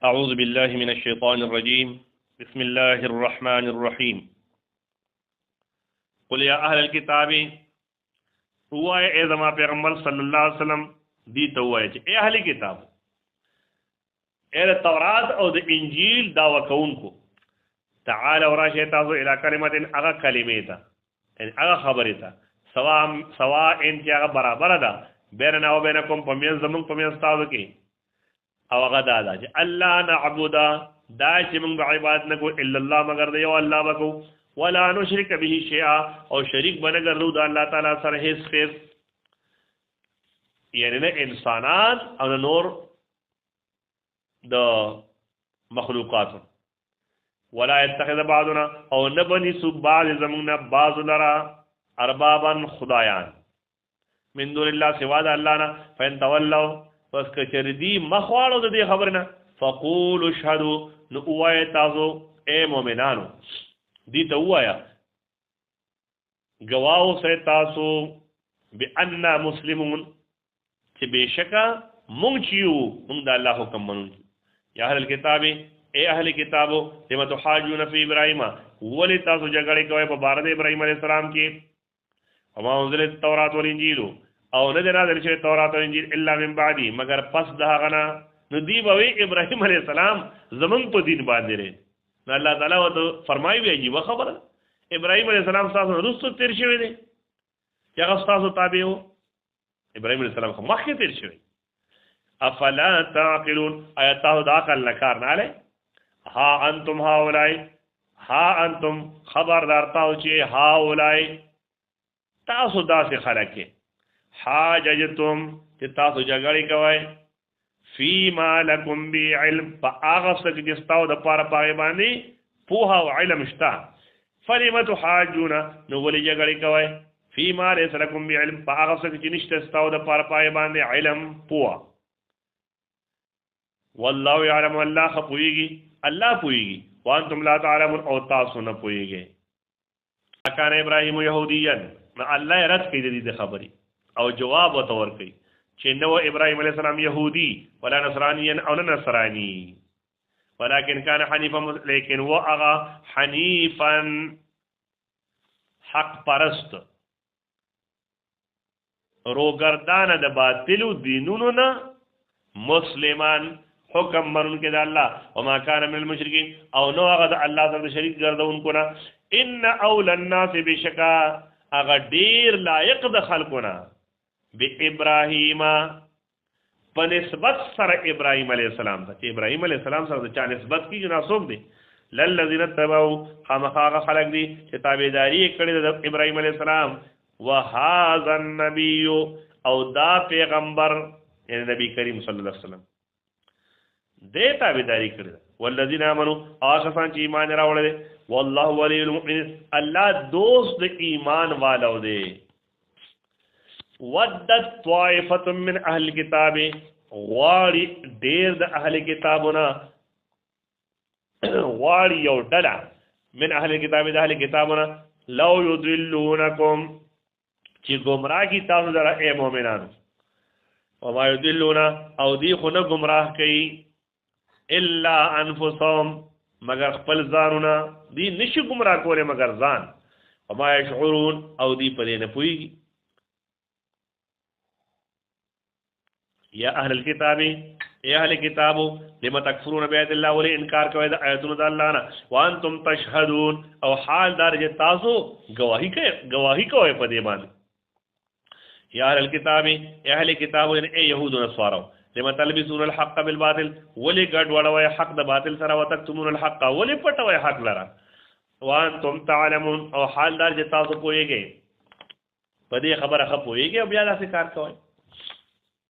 أعوذ بالله من الشيطان الرجيم بسم الله الرحمن الرحيم قل يا أهل الكتاب هو إذا ما پیغمبر صلی الله علیه وسلم دی ته وایي چې اهل کتاب د تورات او د انجیل دعوه کوونکو تعالى وراشي تاسو الى کلمت هغه کلمې ته یعنی هغه خبرې ته سواء ان چې هغه برابر ده بیننا و بینکم پمین زمون پمین تاسو کې او هغه دا چې الله نعبد دا چې موږ عبادت نه کوو الا الله مگر دی او الله وکړو ولا نشرك به شيئا او شریک بنګرو د الله تعالی سره هیڅ څه یعنی نه انسانان او نور د مخلوقات ولا يتخذ بعضنا او نبني سب بعض زمنا بعض لرا اربابا خدایان من دون الله سوا د الله نه فین تولوا پس کچردی مخواړو د دې خبرنه فقولوا اشهدوا نو وای تاسو اے مؤمنانو دي ته وایا گواو سه تاسو بان مسلمون چې بشکا مونږ چیو مونږ د الله حکم منو یا اهل الكتاب اے اهل کتابو لما تحاجون فی ابراهیم ولی تاسو جګړه کوي په بار د ابراهیم علیه السلام کې وما انزلت التوراۃ والانجیل او نه نازل شوی تورات او انجیل الا من بعدی مگر پس دا غنا نو دی به ابراهیم علیه السلام زمون په دین باندې لري نو الله تعالی وته فرمایي ویږي و خبره ابراهیم علیه السلام تاسو رسو تیر شوی دی یا تاسو تابع وو ابراهیم علیه السلام خو مخکې تیر شوی افلا تعقلون آیات دا عقل نکار نه لای ها انتم خبردار تاسو چې هاولای تاسو داسې خلک حاججتم چې تاسو جګړې کوئ فيما لكم بعلم فاغه څه چې تاسو د پاره پای باندې پوها او علم شته فلم تحاجون نو ولې جګړې کوئ فيما ليس لكم بعلم فاغه څه چې نشته تاسو د پاره پای باندې علم پوها والله يعلم الله خپويږي الله پويږي وانتم لا تعلمون او تاسو نه پويږئ کان ابراهيم يهوديا نو الله رد کوي دې خبرې او جواب وتور کوي چې نو ابراهيم عليه السلام يهودي ولا نصراني او نصراني ولكن كان حنيفا لیکن وہ اغا حنيفا حق پرست روگردان د باطلو دینونو نه مسلمان حکم منون کې د الله وما كان من المشركين او نو هغه د الله سره شریک ګرځونکو نه ان اول الناس بشکا هغه ډیر لایق د خلقونه بابراهیم په نسبت سره ابراهیم علیه السلام ته چې ابراهیم علیه السلام سره د چا نسبت کیږي ناسوب دي للذین تبعوا خامخا خلق دي چې تابعداري کړي د ابراهیم علیه السلام وهذا النبي او دا پیغمبر یعنی نبی کریم صلی الله علیه وسلم دې تابعداري کړي والذین آمنوا آشفان چې ایمان راوړل والله ولی المؤمنین الله دوست د ایمان والو دی ودت طائفه من اهل الكتاب غواړي ډیر د اهل کتابونه غواړي یو ډله من اهل الكتاب د اهل کتابونه لو يضلونکم چې گمراه کی تاسو دره اے مؤمنانو وما يضلون او دی خو نه گمراه کوي الا انفسهم مگر خپل ځانونه دی نشي گمراه کوله مگر ځان وما يشعرون او دی پدې نه پويږي یا اهل الكتاب یا اهل کتابو لما تکفرون بآیات الله ولې انکار کوي د آیاتونو د الله نه وانتم تشهدون او حال دار چې تاسو گواہی کوي په دې باندې یا اهل الكتاب یا اهل کتابو اے يهود و نصارى لما تلبسون الحق بالباطل ولې ګډ وړوي حق د باطل سره وتکتمون الحق ولې پټوي حق لره وانتم تعلمون او حال دار چې تاسو پوهیږئ په دې خبره خپويږي او بیا داسې کار کوي